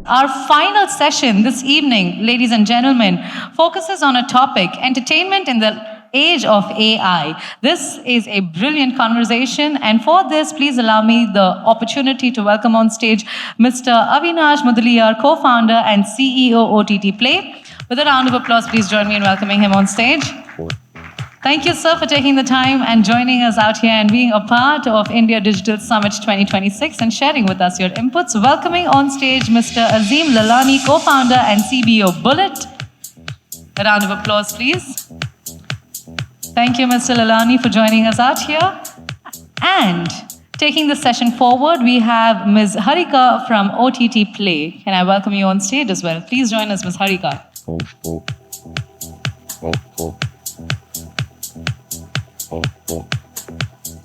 Our final session this evening, ladies and gentlemen, focuses on a topic, entertainment in the age of AI. This is a brilliant conversation, and for this, please allow me the opportunity to welcome on stage Mr. Avinash Mudaliar, co-founder and CEO OTTplay. With a round of applause, please join me in welcoming him on stage. Thank you, sir, for taking the time and joining us out here and being a part of India Digital Summit 2026 and sharing with us your inputs. Welcoming on stage Mr. Azim Lalani, co-founder and CBO Bullet. A round of applause, please. Thank you, Mr. Lalani, for joining us out here. And taking the session forward, we have Ms. Harika from OTTplay. Can I welcome you on stage as well? Please join us, Ms. Harika.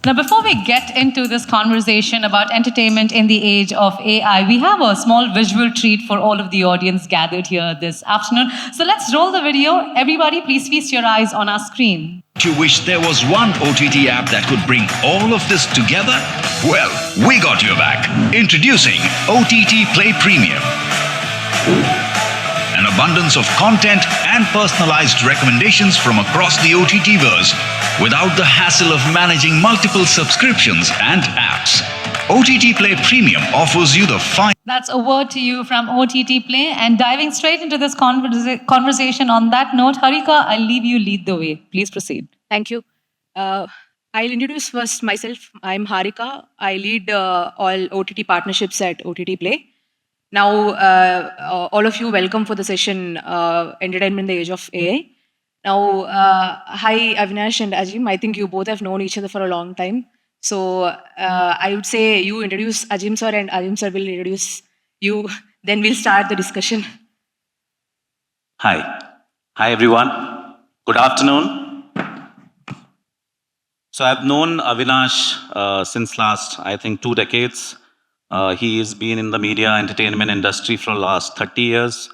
Now, before we get into this conversation about entertainment in the age of AI, we have a small visual treat for all of the audience gathered here this afternoon. So let's roll the video. Everybody, please feast your eyes on our screen. You wish there was one OTT app that could bring all of this together? Well, we got your back. Introducing OTTplay Premium. An abundance of content and personalized recommendations from across the OTT-verse without the hassle of managing multiple subscriptions and apps. OTTplay Premium offers you the fine... That's a word to you from OTTplay. And diving straight into this conversation on that note, Harika, I'll leave you lead the way. Please proceed. Thank you. I'll introduce first myself. I'm Harika. I lead all OTT partnerships at OTTplay. Now, all of you, welcome for the session, Entertainment in the Age of AI. Now, hi Avinash and Ajim. I think you both have known each other for a long time. So, I would say you introduce Ajim sir and Ajim sir will introduce you. Then we'll start the discussion. Hi. Hi everyone. Good afternoon. So I've known Avinash since last, I think, 2 decades. He has been in the media entertainment industry for the last 30 years.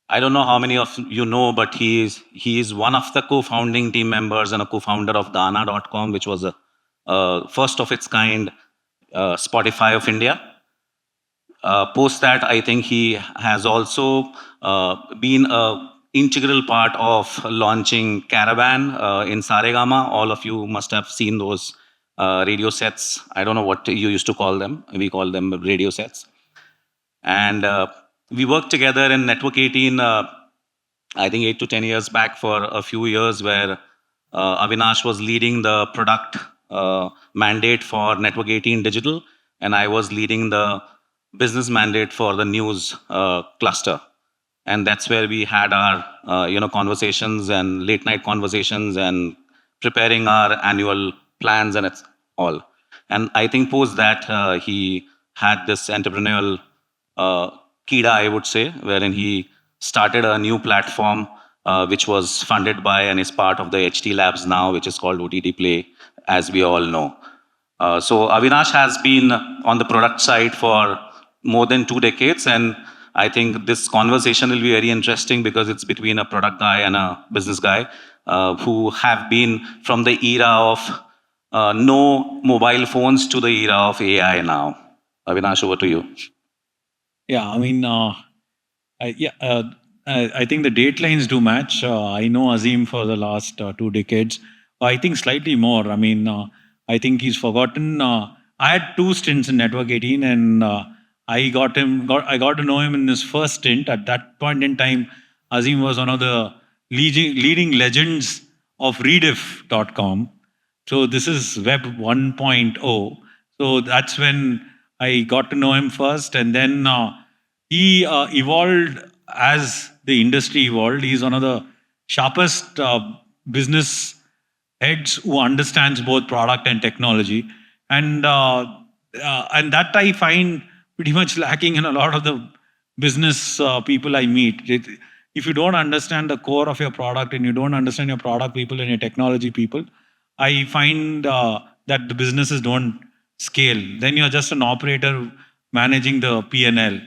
I don't know how many of you know, but he is one of the co-founding team members and a co-founder of Dana.com, which was a first of its kind Spotify of India. Post that, I think he has also been an integral part of launching Caravan in Saregama. All of you must have seen those radio sets. I don't know what you used to call them. We call them radio sets. And we worked together in Network 18, I think 8 to 10 years back for a few years, where Avinash was leading the product mandate for Network 18 Digital, and I was leading the business mandate for the news cluster. And that's where we had our conversations and late night conversations and preparing our annual plans and it's all. And I think post that he had this entrepreneurial Kida, I would say, wherein he started a new platform which was funded by and is part of the HT Labs now, which is called OTTplay, as we all know. So Avinash has been on the product side for more than 2 decades, and I think this conversation will be very interesting because it's between a product guy and a business guy who have been from the era of no mobile phones to the era of AI now. Avinash, over to you. Yeah, I mean, I think the date lines do match. I know Azim for the last 2 decades. I think slightly more. I mean, I think he's forgotten. I had 2 stints in Network 18, and I got to know him in his first stint. At that point in time, Azim was one of the leading legends of rediff.com. So this is Web 1.0. So that's when I got to know him first. And then he evolved as the industry evolved. He's one of the sharpest business heads who understands both product and technology. And that I find pretty much lacking in a lot of the business people I meet. If you don't understand the core of your product and you don't understand your product people and your technology people, I find that the businesses don't scale. Then you're just an operator managing the P&L.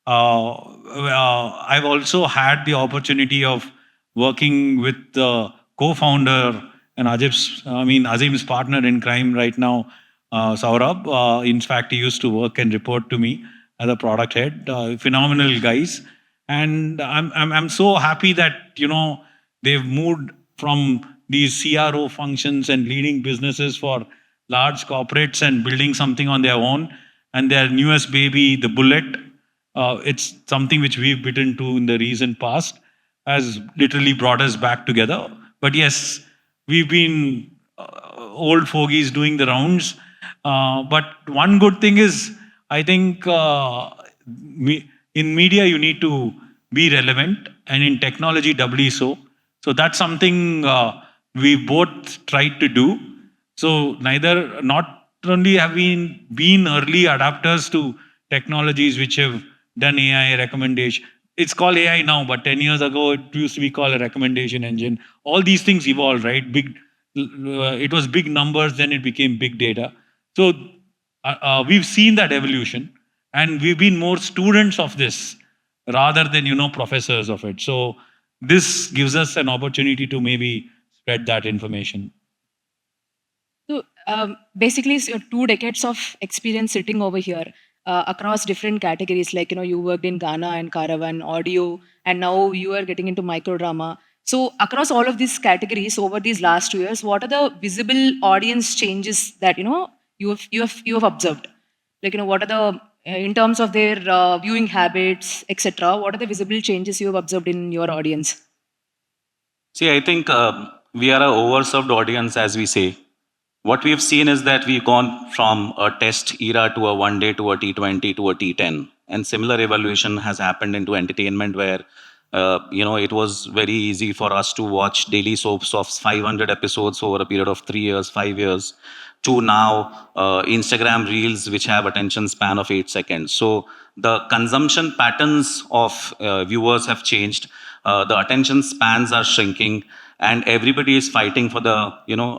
I've also had the opportunity of working with the co-founder and Azim's partner in crime right now, Saurabh. In fact, he used to work and report to me. as a product head. Phenomenal guys, and I'm so happy that they've moved from these CRO functions and leading businesses for large corporates and building something on their own. And their newest baby, the Bullet, it's something which we've bitten to in the recent past, has literally brought us back together. But yes, we've been old fogies doing the rounds. But one good thing is, I think in media you need to be relevant, and in technology doubly so. So that's something we both tried to do. So not only have we been early adapters to technologies which have done AI recommendation. It's called AI now, but 10 years ago it used to be called a recommendation engine. All these things evolved, right? It was big numbers, then it became big data. So we've seen that evolution, and we've been more students of this rather than professors of it. So this gives us an opportunity to maybe spread that information. So basically, it's your 2 decades of experience sitting over here across different categories. Like, you worked in Ghana and Caravan, audio, and now you are getting into microdrama. So across all of these categories over these last 2 years, what are the visible audience changes that you have observed? Like, what are the in terms of their viewing habits, etc. What are the visible changes you have observed in your audience? See, I think we are a overserved audience, as we say. What we have seen is that we've gone from a test era to a one day to a T20 to a T10. And similar evolution has happened into entertainment where, it was very easy for us to watch daily soaps of 500 episodes over a period of 3 years, 5 years, to now Instagram reels, which have attention span of 8 seconds. So the consumption patterns of viewers have changed. The attention spans are shrinking, and everybody is fighting for the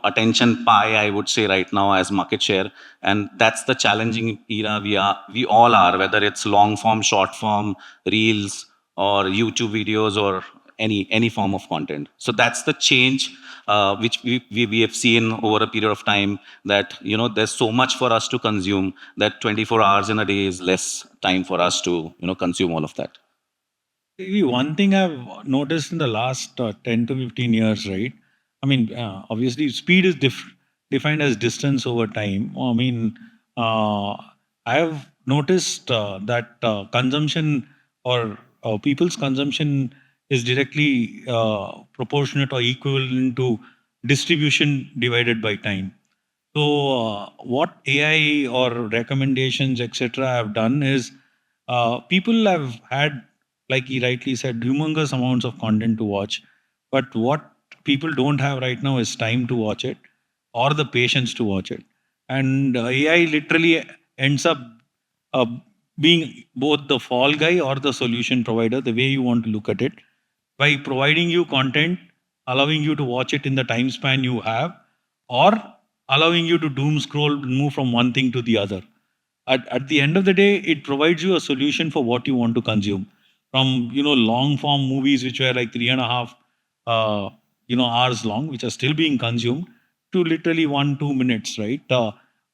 attention pie, I would say, right now, as market share. And that's the challenging era we all are, whether it's long form, short form, reels, or YouTube videos, or any form of content. So that's the change which we have seen over a period of time, that there's so much for us to consume that 24 hours in a day is less time for us to consume all of that. Maybe one thing I've noticed in the last 10 to 15 years, right? I mean, obviously, speed is defined as distance over time. I mean, I have noticed that consumption or people's consumption is directly proportionate or equivalent to distribution divided by time. So, what AI or recommendations, etc., have done is people have had, like he rightly said, humongous amounts of content to watch. But what people don't have right now is time to watch it or the patience to watch it. And AI literally ends up uh, being both the fall guy or the solution provider, the way you want to look at it, by providing you content, allowing you to watch it in the time span you have, or allowing you to doom scroll and move from one thing to the other. At the end of the day, it provides you a solution for what you want to consume. From long form movies which were like 3.5 hours long, which are still being consumed, to literally 1-2 minutes, right,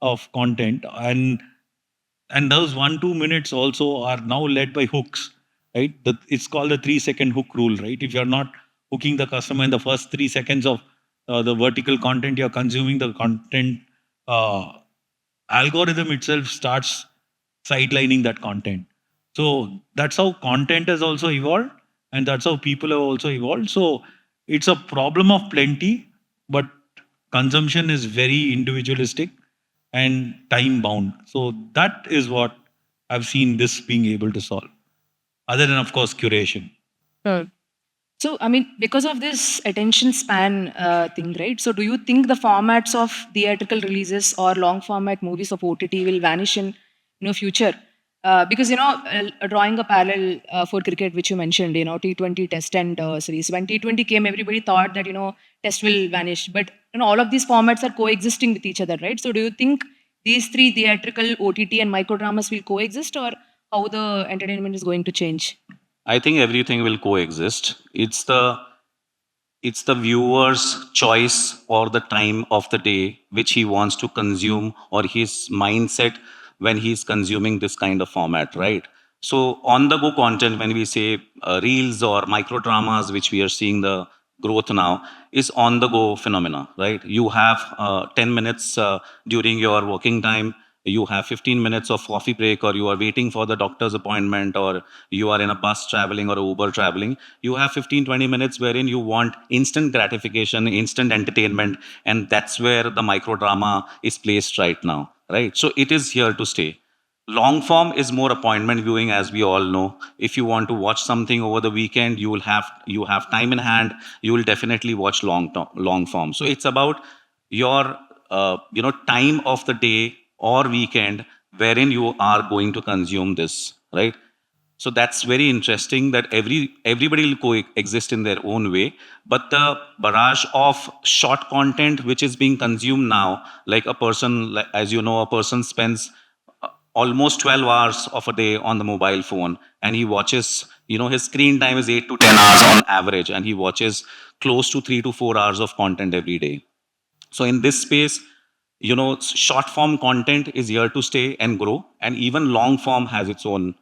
of content. And those 1-2 minutes also are now led by hooks, right? It's called the 3-second hook rule, right? If you're not hooking the customer in the first 3 seconds of the vertical content you're consuming, the content algorithm itself starts sidelining that content. So that's how content has also evolved, and that's how people have also evolved. So it's a problem of plenty, but consumption is very individualistic and time bound. So that is what I've seen this being able to solve, other than, of course, curation. Sure. So, I mean, because of this attention span thing, right? So, do you think the formats of theatrical releases or long format movies of OTT will vanish in future? Because drawing a parallel for cricket, which you mentioned, T20 Test and series. When T20 came, everybody thought that Test will vanish, but all of these formats are coexisting with each other, right? So, do you think these three theatrical, OTT, and microdramas will coexist, or how the entertainment is going to change? I think everything will coexist. It's the viewer's choice or the time of the day which he wants to consume, or his mindset when he's consuming this kind of format, right? So on-the-go content, when we say reels or micro dramas, which we are seeing the growth now, is on-the-go phenomena, right? You have 10 minutes during your working time, you have 15 minutes of coffee break, or you are waiting for the doctor's appointment, or you are in a bus traveling or Uber traveling. You have 15-20 minutes wherein you want instant gratification, instant entertainment, and that's where the micro drama is placed right now, right? So it is here to stay. Long form is more appointment viewing, as we all know. If you want to watch something over the weekend, you have time in hand. You will definitely watch long form. So it's about your time of the day or weekend wherein you are going to consume this, right? So that's very interesting that everybody will coexist in their own way. But the barrage of short content which is being consumed now, like a person, as you know, a person spends almost 12 hours of a day on the mobile phone, and he watches, his screen time is 8 to 10 hours on average, and he watches close to 3 to 4 hours of content every day. So in this space, short form content is here to stay and grow, and even long form has its own,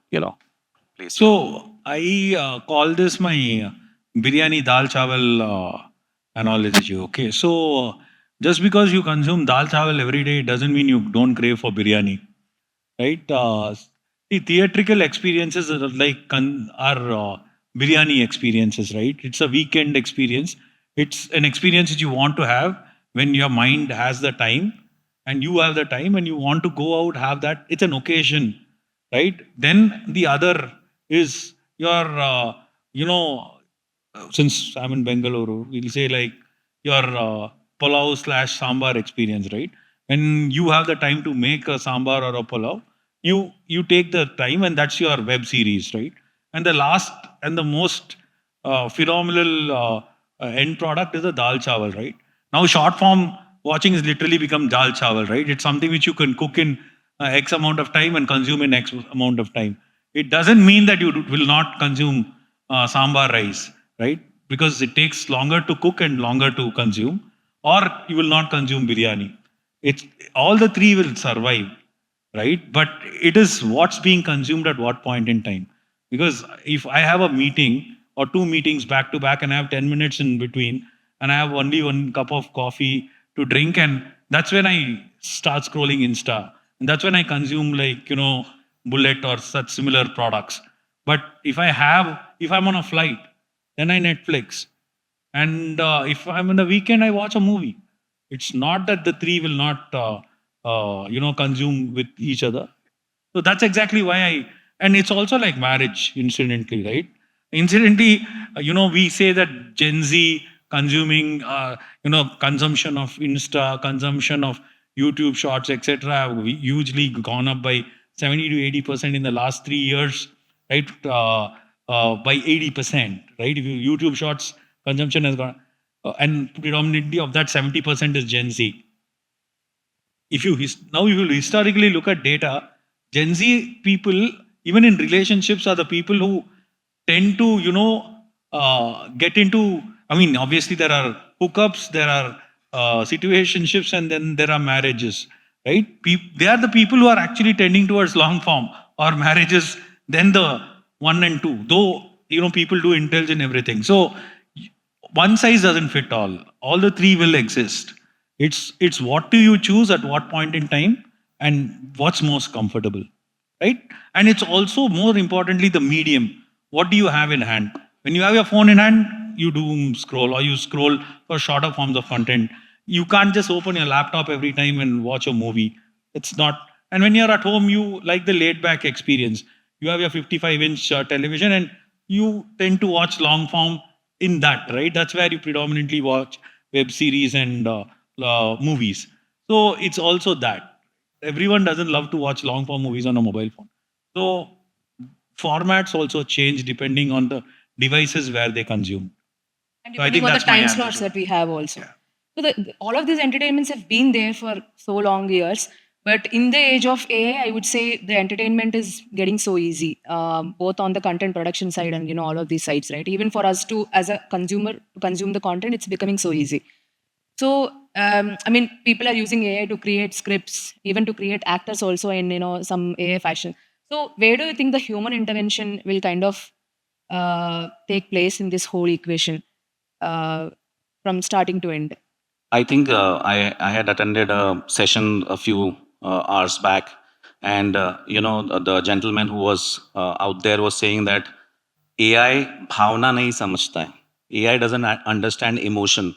place. So I call this my biryani dal chawal analogy. Okay, so just because you consume dal chawal every day doesn't mean you don't crave for biryani, right? The theatrical experiences are like biryani experiences, right? It's a weekend experience. It's an experience that you want to have when your mind has the time, and you have the time, and you want to go out, have that. It's an occasion, right? Then the other is your, since I'm in Bengaluru, we'll say like your pulao / sambar experience, right? When you have the time to make a sambar or a pulao, you take the time, and that's your web series, right? And the last and the most phenomenal end product is the dal chawal, right? Now short form watching is literally become dal chawal, right? It's something which you can cook in X amount of time and consume in X amount of time. It doesn't mean that you will not consume sambar rice, right? Because it takes longer to cook and longer to consume, or you will not consume biryani. It's all the three will survive, right? But it is what's being consumed at what point in time. Because if I have a meeting or two meetings back to back and I have 10 minutes in between, and I have only one cup of coffee to drink, and that's when I start scrolling Insta. And that's when I consume Bullet or such similar products. But if I'm on a flight, then I Netflix. And if I'm on the weekend, I watch a movie. It's not that the three will not, consume with each other. So that's exactly why and it's also like marriage, incidentally, right? Incidentally, we say that Gen Z consuming, consumption of Insta, consumption of YouTube Shorts, etc., have hugely gone up by 70 to 80% in the last 3 years, right? By 80%, right? If YouTube Shorts consumption has gone, and predominantly of that 70% is Gen Z. If you historically look at data, Gen Z people, even in relationships, are the people who tend to, get into. I mean, obviously there are hookups, there are situationships, and then there are marriages, right? They are the people who are actually tending towards long form or marriages than the 1 and 2. Though people do indulge in everything. So one size doesn't fit all. All the three will exist. It's what do you choose at what point in time and what's most comfortable, right? And it's also more importantly the medium. What do you have in hand? When you have your phone in hand, you doom scroll, or you scroll for shorter forms of content. You can't just open your laptop every time and watch a movie. It's not. And when you're at home, you like the laid back experience. You have your 55-inch television, and you tend to watch long form in that, right? That's where you predominantly watch web series and movies. So it's also that. Everyone doesn't love to watch long form movies on a mobile phone. So formats also change depending on the devices where they consume. And So I depending think on the that's my time answer slots to that we have also. Yeah. So all of these entertainments have been there for so long years. But in the age of AI, I would say the entertainment is getting so easy, both on the content production side and all of these sides, right? Even for us to, as a consumer, to consume the content, it's becoming so easy. So I mean, people are using AI to create scripts, even to create actors also in some AI fashion. So where do you think the human intervention will kind of take place in this whole equation from starting to end? I think I had attended a session a few hours back, and the gentleman who was out there was saying that AI bhavna nahi samajhta hai. AI doesn't understand emotion,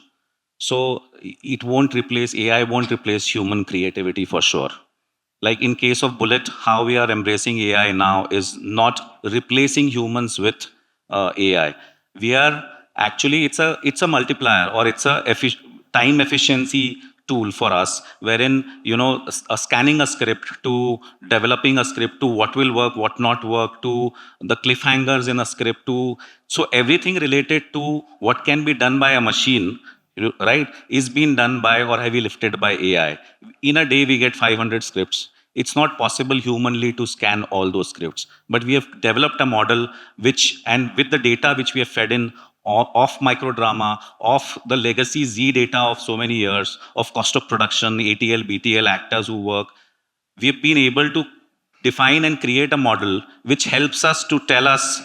so it won't replace AI won't replace human creativity for sure. Like in case of Bullet, how we are embracing AI now is not replacing humans with AI. We are actually it's a multiplier, or it's a time efficiency tool for us, wherein scanning a script to developing a script to what will work, what not work, to the cliffhangers in a script, to so everything related to what can be done by a machine, right, is being done by or heavy lifted by AI. In a day we get 500 scripts. It's not possible humanly to scan all those scripts, but we have developed a model which, and with the data which we have fed in of microdrama, of the legacy Z data of so many years of cost of production, ATL, BTL, actors who work, we've been able to define and create a model which helps us to tell us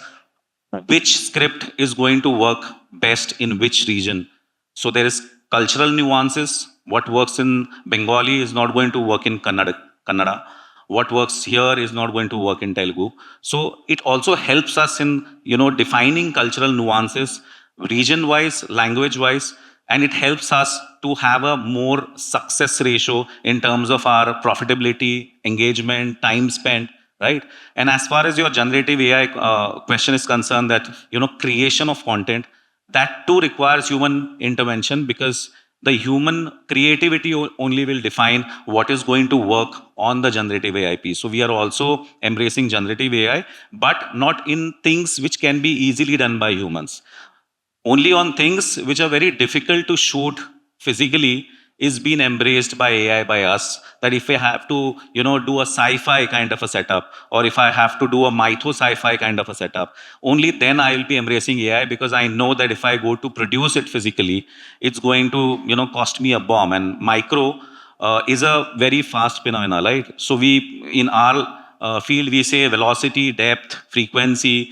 which script is going to work best in which region. So there is cultural nuances. What works in Bengali is not going to work in Kannada. What works here is not going to work in Telugu. So it also helps us in defining cultural nuances, region-wise, language-wise, and it helps us to have a more success ratio in terms of our profitability, engagement, time spent, right? And as far as your generative AI question is concerned, that creation of content, that too requires human intervention, because the human creativity only will define what is going to work on the generative AI piece. So we are also embracing generative AI, but not in things which can be easily done by humans. Only on things which are very difficult to shoot physically is being embraced by AI, by us. That if I have to, do a sci-fi kind of a setup, or if I have to do a mytho sci-fi kind of a setup, only then I will be embracing AI, because I know that if I go to produce it physically, it's going to, cost me a bomb. And micro is a very fast phenomena, right? So we, in our field, we say velocity, depth, frequency,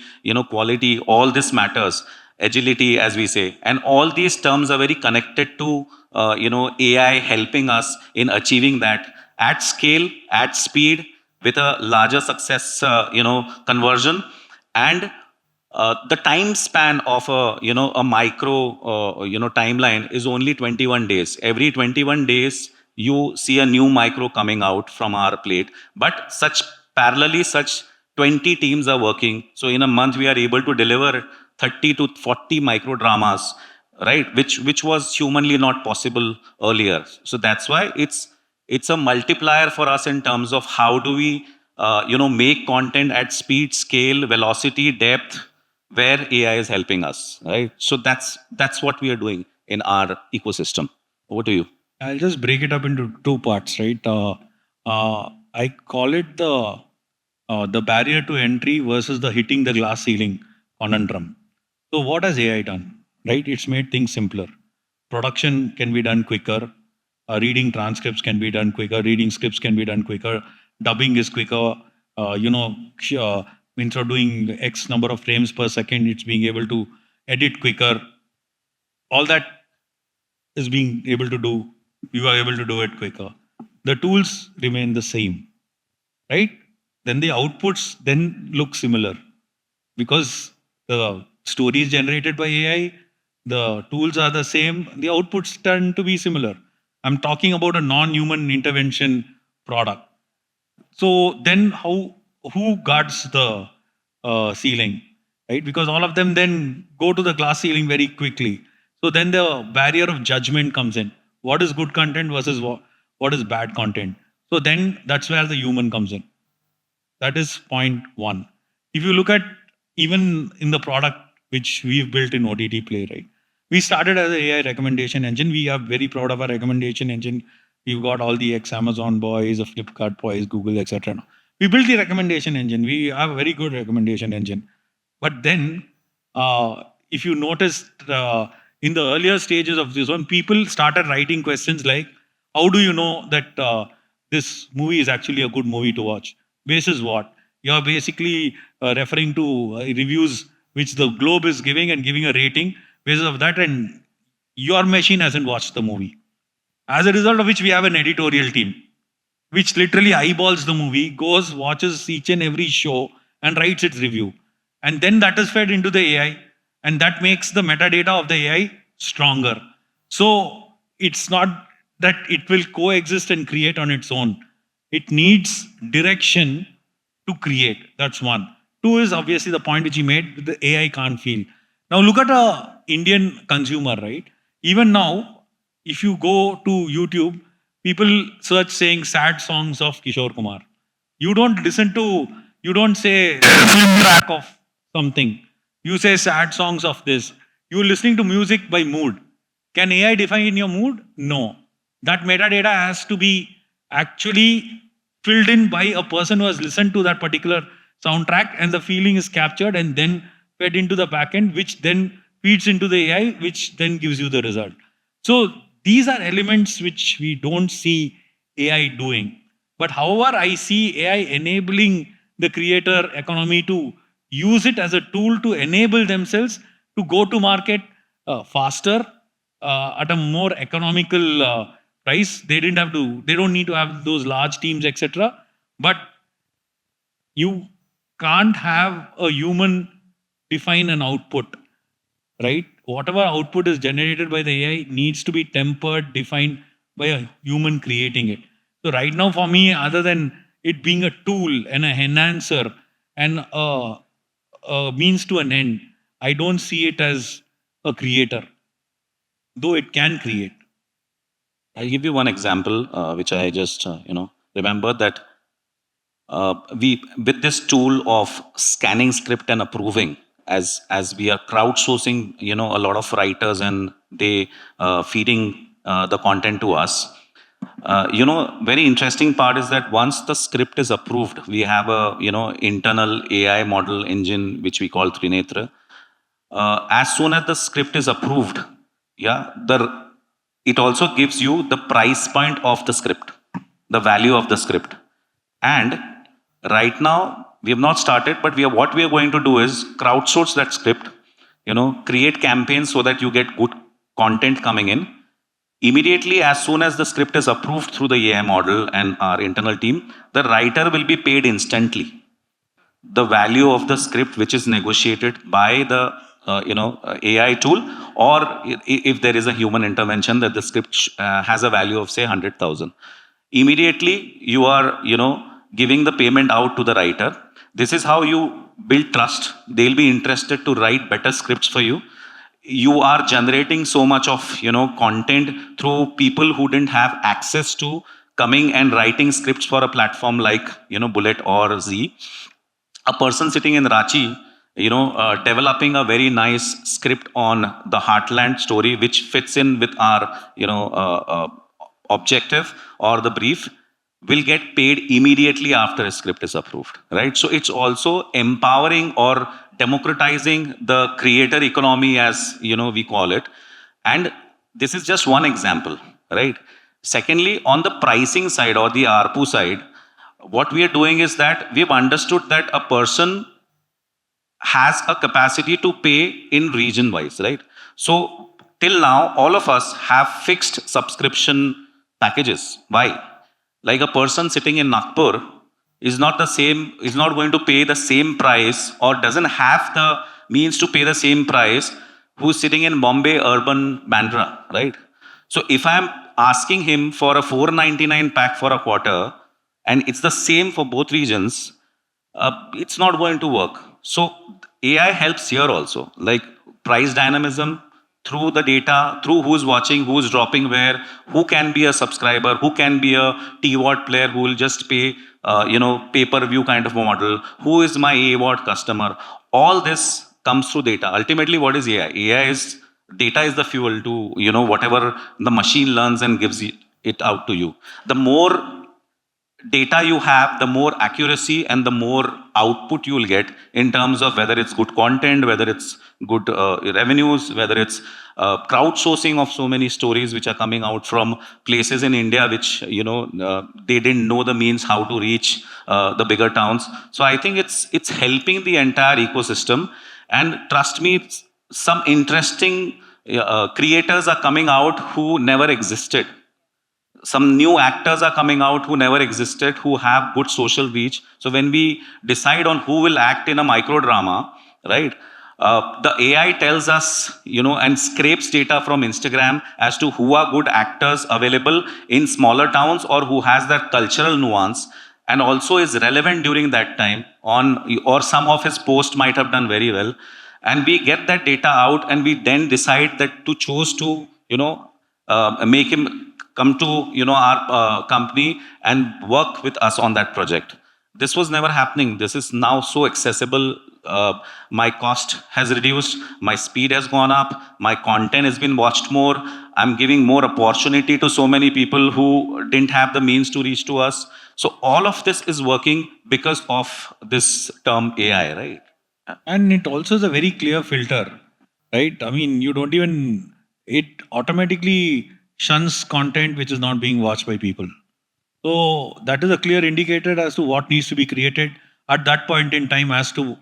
quality, all this matters. Agility, as we say, and all these terms are very connected to AI helping us in achieving that at scale, at speed, with a larger success, conversion, and the time span of a micro timeline is only 21 days. Every 21 days you see a new micro coming out from our plate, but such parallelly such 20 teams are working. So in a month we are able to deliver 30 to 40 micro dramas, right, which was humanly not possible earlier. So that's why it's a multiplier for us in terms of how do we make content at speed, scale, velocity, depth, where AI is helping us, right? So that's what we are doing in our ecosystem. Over to you. I'll just break it up into two parts, right? I call it the barrier to entry versus the hitting the glass ceiling conundrum. So what has AI done, right? It's made things simpler. Production can be done quicker. Reading transcripts can be done quicker. Reading scripts can be done quicker. Dubbing is quicker. Instead of doing X number of frames per second, it's being able to edit quicker. All that is being able to do. You are able to do it quicker. The tools remain the same, right? Then the outputs then look similar, because the story is generated by AI, the tools are the same, the outputs tend to be similar. I'm talking about a non-human intervention product. So then who guards the ceiling, right? Because all of them then go to the glass ceiling very quickly. So then the barrier of judgment comes in. What is good content versus what is bad content? So then that's where the human comes in. That is point one. If you look at even in the product which we've built in OTTplay, right? We started as an AI recommendation engine. We are very proud of our recommendation engine. We've got all the ex-Amazon boys, the Flipkart boys, Google, etc. We built the recommendation engine. We have a very good recommendation engine. But then, if you noticed, in the earlier stages of this one, people started writing questions like, how do you know that this movie is actually a good movie to watch? Basis what? You're basically referring to reviews which the Globe is giving and giving a rating basis of that, and your machine hasn't watched the movie. As a result of which, we have an editorial team which literally eyeballs the movie, goes, watches each and every show, and writes its review. And then that is fed into the AI, and that makes the metadata of the AI stronger. So it's not that it will coexist and create on its own. It needs direction to create. That's one. Two is obviously the point which he made, the AI can't feel. Now look at a Indian consumer, right? Even now, if you go to YouTube, people search saying sad songs of Kishore Kumar. You don't say film track of something. You say sad songs of this. You're listening to music by mood. Can AI define your mood? No. That metadata has to be actually filled in by a person who has listened to that particular soundtrack, and the feeling is captured and then fed into the backend, which then feeds into the AI, which then gives you the result. So these are elements which we don't see AI doing. But however, I see AI enabling the creator economy to use it as a tool to enable themselves to go to market faster at a more economical price. They don't need to have those large teams, etc. But you can't have a human define an output, right? Whatever output is generated by the AI needs to be tempered, defined by a human creating it. So right now for me, other than it being a tool and an enhancer and a means to an end, I don't see it as a creator, though it can create. I'll give you one example, which I just remember that we with this tool of scanning script and approving, as we are crowdsourcing, a lot of writers and they feeding the content to us. Very interesting part is that once the script is approved, we have a internal AI model engine which we call Trinetra. As soon as the script is approved, it also gives you the price point of the script, the value of the script. And right now we have not started, but what we are going to do is crowdsource that script, create campaigns so that you get good content coming in. Immediately, as soon as the script is approved through the AI model and our internal team, the writer will be paid instantly. The value of the script, which is negotiated by the AI tool, or if there is a human intervention, that the script has a value of say 100,000. Immediately, you are giving the payment out to the writer. This is how you build trust. They'll be interested to write better scripts for you. You are generating so much of content through people who didn't have access to coming and writing scripts for a platform like Bullet or Z. A person sitting in Ranchi, developing a very nice script on the Heartland story, which fits in with our objective or the brief, will get paid immediately after a script is approved, right? So it's also empowering or democratizing the creator economy, as we call it. And this is just one example, right? Secondly, on the pricing side or the ARPU side, what we are doing is that we've understood that a person has a capacity to pay in region wise, right? So till now, all of us have fixed subscription packages. Why? Like a person sitting in Nagpur is not going to pay the same price, or doesn't have the means to pay the same price, who's sitting in Bombay, urban Bandra, right? So if I'm asking him for a 499 pack for a quarter, and it's the same for both regions, it's not going to work. So AI helps here also, like price dynamism through the data, through who's watching, who's dropping where, who can be a subscriber, who can be a TVOD player who will just pay, pay-per-view kind of model, who is my AVOD customer. All this comes through data. Ultimately, what is AI? Data is the fuel to, whatever the machine learns and gives it out to you. The more data you have, the more accuracy and the more output you will get in terms of whether it's good content, whether it's good revenues, whether it's crowdsourcing of so many stories which are coming out from places in India which, they didn't know the means how to reach the bigger towns. So I think it's helping the entire ecosystem. And trust me, some interesting creators are coming out who never existed. Some new actors are coming out who never existed, who have good social reach. So when we decide on who will act in a micro drama, right? The AI tells us, and scrapes data from Instagram as to who are good actors available in smaller towns or who has that cultural nuance and also is relevant during that time or some of his posts might have done very well. And we get that data out and we then decide that to choose to, make him come to our company and work with us on that project. This was never happening. This is now so accessible. My cost has reduced, my speed has gone up, my content has been watched more. I'm giving more opportunity to so many people who didn't have the means to reach to us. So all of this is working because of this term AI, right? And it also is a very clear filter, right? I mean, it automatically shuns content which is not being watched by people. So that is a clear indicator as to what needs to be created at that point in time as per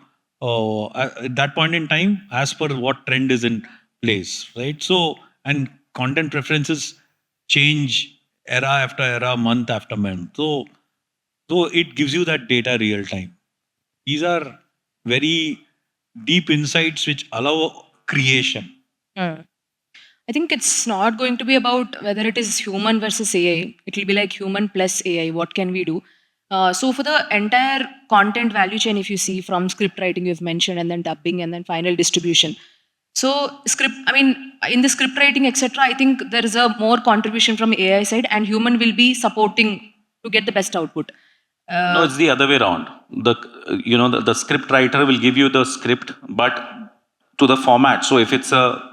what trend is in place, right? So, and content preferences change era after era, month after month. So it gives you that data real time. These are very deep insights which allow creation. I think it's not going to be about whether it is human versus AI. It will be like human plus AI. What can we do? So for the entire content value chain, if you see from script writing you've mentioned, and then dubbing, and then final distribution. So in the script writing, etc., I think there is a more contribution from AI side, and human will be supporting to get the best output. No, it's the other way around. The script writer will give you the script, but to the format. So if it's a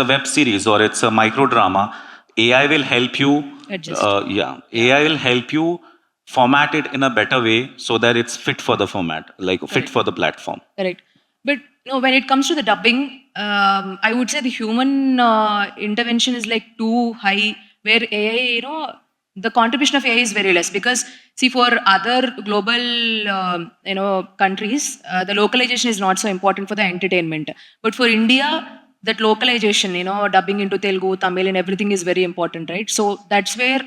web series or it's a micro drama, AI will help you. Adjust. AI will help you format it in a better way so that it's fit for the format, like fit for the platform. Correct. But when it comes to the dubbing, I would say the human intervention is like too high, where AI, the contribution of AI is very less. Because see, for other global, countries, the localization is not so important for the entertainment. But for India, that localization, dubbing into Telugu, Tamil, and everything is very important, right? So that's where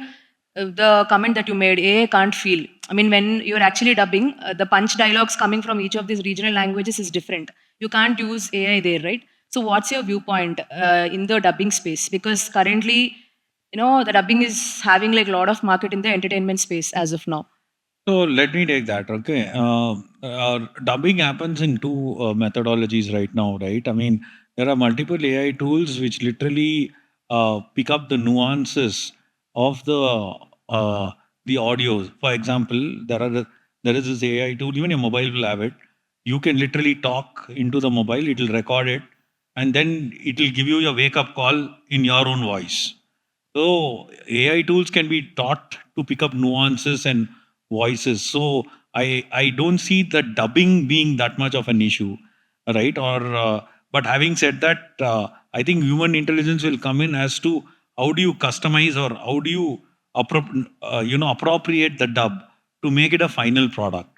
the comment that you made, AI can't feel. I mean, when you're actually dubbing, the punch dialogues coming from each of these regional languages is different. You can't use AI there, right? So what's your viewpoint in the dubbing space? Because currently, the dubbing is having like a lot of market in the entertainment space as of now. So let me take that. Okay. Dubbing happens in two methodologies right now, right? I mean, there are multiple AI tools which literally pick up the nuances of the audio. For example, there is this AI tool, even your mobile will have it. You can literally talk into the mobile, it will record it, and then it will give you your wake-up call in your own voice. So AI tools can be taught to pick up nuances and voices. So I don't see the dubbing being that much of an issue, right? But having said that, I think human intelligence will come in as to how do you customize or how do you appropriate the dub to make it a final product.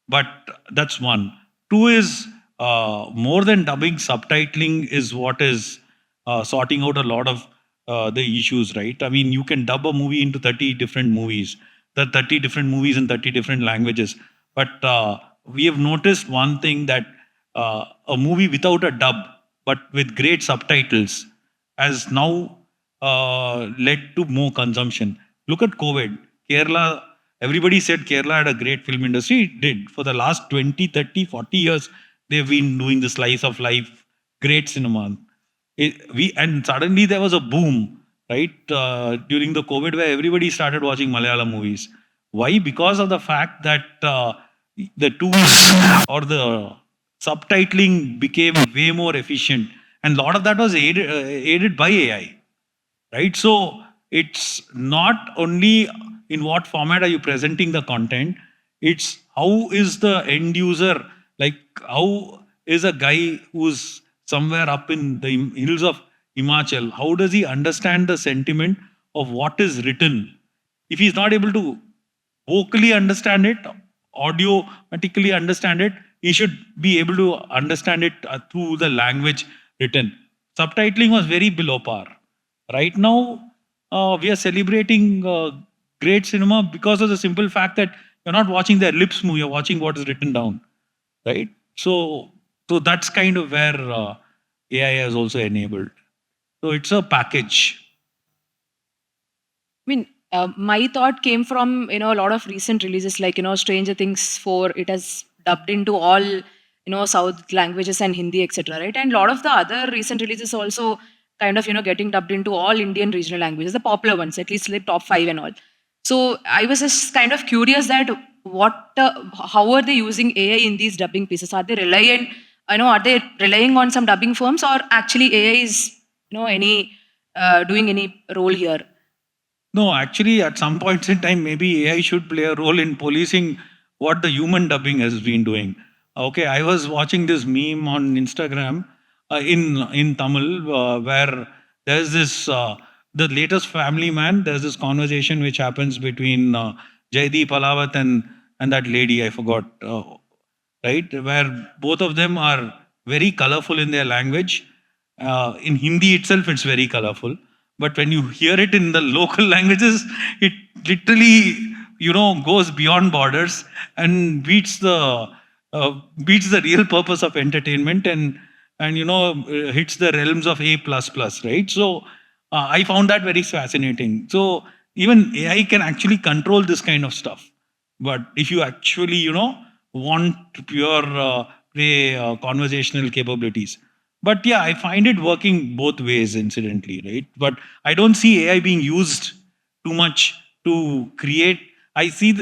But that's one. Two is more than dubbing, subtitling is what is sorting out a lot of the issues, right? I mean, you can dub a movie into 30 different movies, the 30 different movies in 30 different languages. But we have noticed one thing, that a movie without a dub, but with great subtitles, has now led to more consumption. Look at COVID. Kerala, everybody said Kerala had a great film industry. It did. For the last 20, 30, 40 years, they've been doing the slice of life, great cinema. And suddenly there was a boom, right, during the COVID, where everybody started watching Malayalam movies. Why? Because of the fact that the tools or the subtitling became way more efficient, and a lot of that was aided by AI, right? So it's not only in what format are you presenting the content. It's how is the end user, like how is a guy who's somewhere up in the hills of Himachal, how does he understand the sentiment of what is written? If he's not able to vocally understand it, audiomatically understand it, he should be able to understand it through the language written. Subtitling was very below par. Right now, we are celebrating great cinema because of the simple fact that you're not watching their lips move, you're watching what is written down, right? So that's kind of where AI has also enabled. So it's a package. I mean, my thought came from a lot of recent releases like Stranger Things 4. It has dubbed into all South languages and Hindi, etc. Right, and a lot of the other recent releases also kind of getting dubbed into all Indian regional languages, the popular ones, at least like top 5 and all. So I was just kind of curious that how are they using AI in these dubbing pieces? Are they reliant? Are they relying on some dubbing firms, or actually AI is any doing any role here? No, actually, at some points in time, maybe AI should play a role in policing what the human dubbing has been doing. Okay, I was watching this meme on Instagram in Tamil where there's this the latest Family Man. There's this conversation which happens between Jaideep Alawat and that lady I forgot, right? Where both of them are very colorful in their language. In Hindi itself, it's very colorful. But when you hear it in the local languages, it literally, goes beyond borders and beats the real purpose of entertainment and hits the realms of A++, right? So I found that very fascinating. So even AI can actually control this kind of stuff. But if you actually, want pure conversational capabilities. But yeah, I find it working both ways, incidentally, right? But I don't see AI being used too much to create. I see,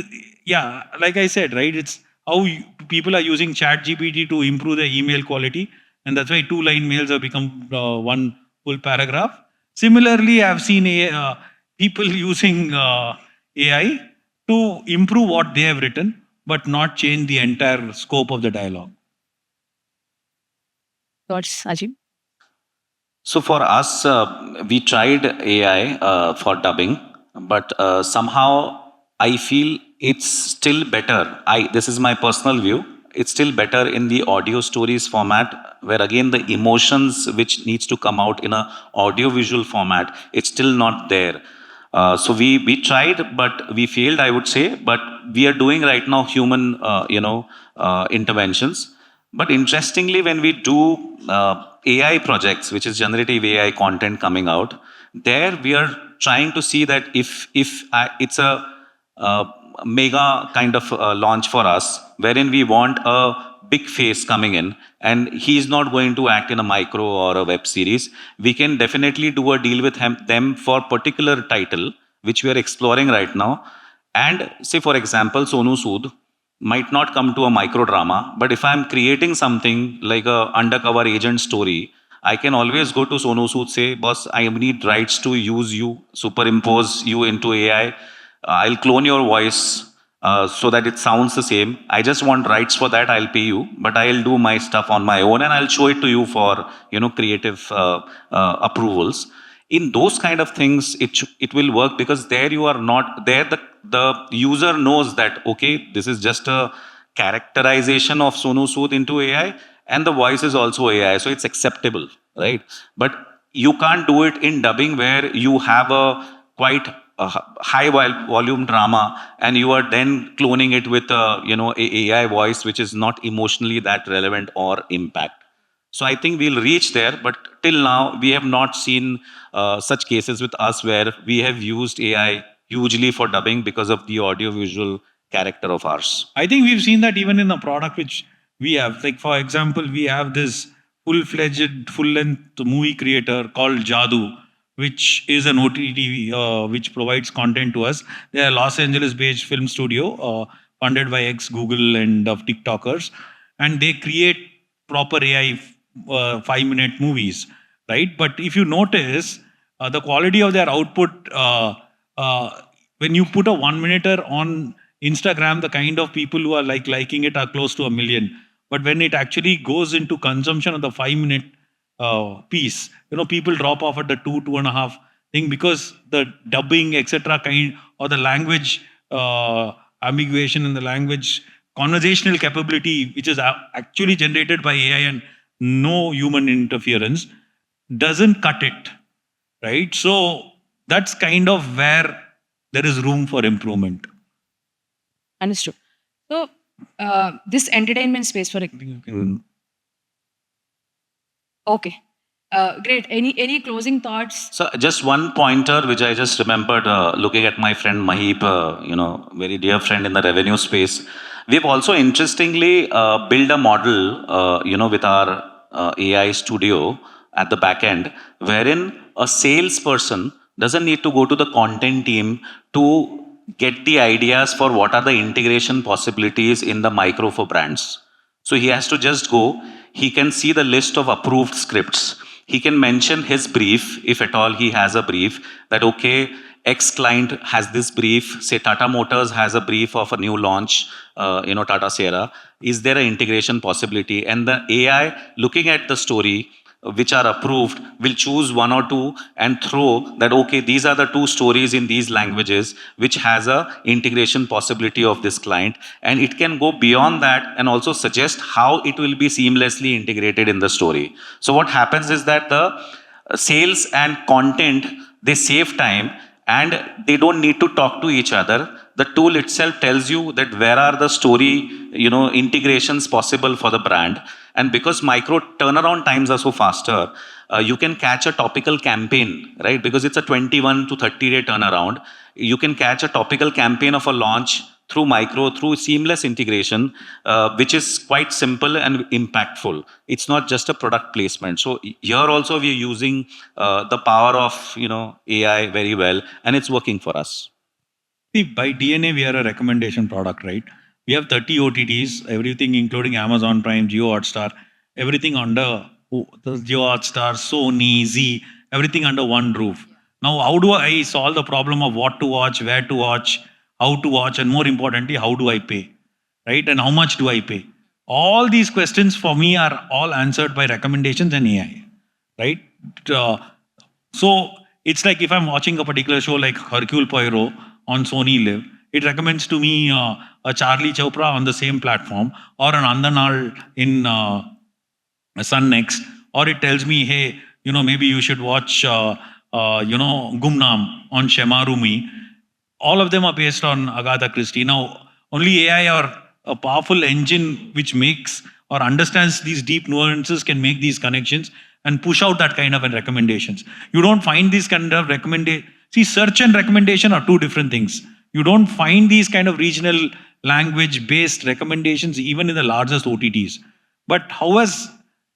like I said, right? It's how people are using ChatGPT to improve their email quality. And that's why 2-line mails have become one full paragraph. Similarly, I've seen people using AI to improve what they have written, but not change the entire scope of the dialogue. Thoughts, Ajim? So for us, we tried AI for dubbing, but somehow I feel it's still better. This is my personal view. It's still better in the audio stories format, where again the emotions which needs to come out in a audio-visual format, it's still not there. So we tried, but we failed, I would say. But we are doing right now human, interventions. But interestingly, when we do AI projects, which is generative AI content coming out, there we are trying to see that if it's a mega kind of launch for us, wherein we want a big face coming in, and he's not going to act in a micro or a web series, we can definitely do a deal with them for particular title, which we are exploring right now. And say, for example, Sonu Sood might not come to a micro drama, but if I'm creating something like a undercover agent story, I can always go to Sonu Sood, say, boss, I need rights to use you, superimpose you into AI. I'll clone your voice so that it sounds the same. I just want rights for that. I'll pay you, but I'll do my stuff on my own and I'll show it to you for creative approvals. In those kind of things, it will work, because there you are not there. The user knows that, okay, this is just a characterization of Sonu Sood into AI, and the voice is also AI, so it's acceptable, right? But you can't do it in dubbing, where you have a quite high volume drama, and you are then cloning it with a AI voice which is not emotionally that relevant or impact. So I think we'll reach there, but till now we have not seen such cases with us where we have used AI hugely for dubbing because of the audio-visual character of ours. I think we've seen that even in the product which we have. Like, for example, we have this full-fledged, full-length movie creator called Jadoo, which is an OTT which provides content to us. They are a Los Angeles-based film studio funded by ex-Google and TikTokers, and they create proper AI 5-minute movies, right? But if you notice, the quality of their output when you put a 1-minuter on Instagram, the kind of people who are liking it are close to 1 million. But when it actually goes into consumption of the 5-minute piece, people drop off at the 2.5 thing because the dubbing, etc., kind or the language ambiguation in the language, conversational capability, which is actually generated by AI and no human interference, doesn't cut it, right? So that's kind of where there is room for improvement. Understood. So this entertainment space for okay. Great. Any closing thoughts? So just one pointer, which I just remembered looking at my friend Mahip, very dear friend in the revenue space. We've also interestingly built a model, with our AI studio at the back end, wherein a salesperson doesn't need to go to the content team to get the ideas for what are the integration possibilities in the micro for brands. So he has to just go, he can see the list of approved scripts. He can mention his brief, if at all he has a brief, that okay, X client has this brief, say Tata Motors has a brief of a new launch, Tata Sierra. Is there an integration possibility? And the AI looking at the story, which are approved, will choose one or two and throw that, okay, these are the two stories in these languages, which has a integration possibility of this client. And it can go beyond that and also suggest how it will be seamlessly integrated in the story. So what happens is that the sales and content, they save time and they don't need to talk to each other. The tool itself tells you that where are the story, integrations possible for the brand. And because micro turnaround times are so faster, you can catch a topical campaign, right? Because it's a 21 to 30-day turnaround. You can catch a topical campaign of a launch through seamless integration, which is quite simple and impactful. It's not just a product placement. So here also we are using the power of AI very well, and it's working for us. See, by DNA, we are a recommendation product, right? We have 30 OTTs, everything including Amazon Prime, Jio Hotstar, everything under the Jio Hotstar, Sony, Z, everything under one roof. Now, how do I solve the problem of what to watch, where to watch, how to watch, and more importantly, how do I pay, right? And how much do I pay? All these questions for me are all answered by recommendations and AI, right? So it's like if I'm watching a particular show like Hercule Poirot on Sony Live, it recommends to me a Charlie Chopra on the same platform, or an Andanal in Sun Next, or it tells me, hey, maybe you should watch, Gumnam on Shemarumi. All of them are based on Agatha Christie. Now, only AI or a powerful engine which makes or understands these deep nuances can make these connections and push out that kind of recommendations. You don't find these kind of recommendations. See, search and recommendation are two different things. You don't find these kind of regional language-based recommendations even in the largest OTTs. But how has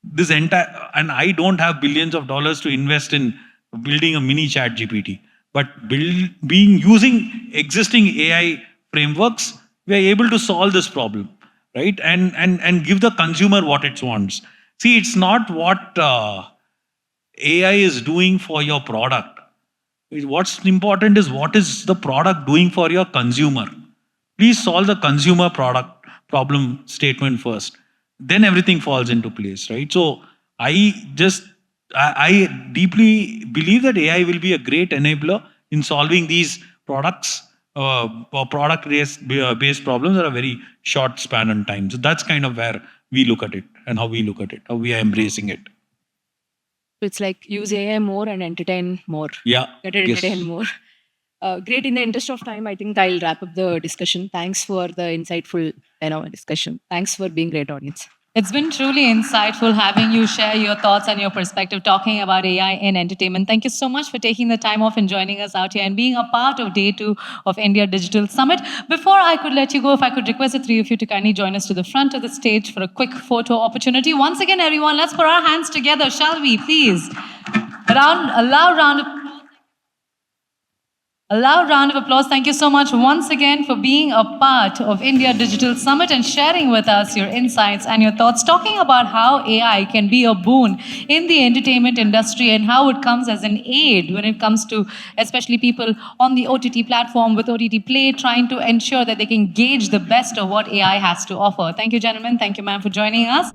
this entire, and I don't have billions of dollars to invest in building a mini chat GPT, but using existing AI frameworks, we are able to solve this problem, right? And give the consumer what it wants. See, it's not what AI is doing for your product. What's important is what is the product doing for your consumer. Please solve the consumer product problem statement first. Then everything falls into place, right? So I deeply believe that AI will be a great enabler in solving these products or product-based problems at a very short span and time. So that's kind of where we look at it and how we look at it, how we are embracing it. So it's like use AI more and entertain more. Yeah. Get it entertain more. Great. In the interest of time, I think I'll wrap up the discussion. Thanks for the insightful discussion. Thanks for being great audience. It's been truly insightful having you share your thoughts and your perspective talking about AI in entertainment. Thank you so much for taking the time off and joining us out here and being a part of Day 2 of India Digital Summit. Before I could let you go, if I could request the three of you to kindly join us to the front of the stage for a quick photo opportunity. Once again, everyone, let's put our hands together, shall we, please? A loud round of A loud round of applause. Thank you so much once again for being a part of India Digital Summit and sharing with us your insights and your thoughts, talking about how AI can be a boon in the entertainment industry and how it comes as an aid when it comes to especially people on the OTT platform with OTT Play, trying to ensure that they can gauge the best of what AI has to offer. Thank you, gentlemen. Thank you, ma'am, for joining us.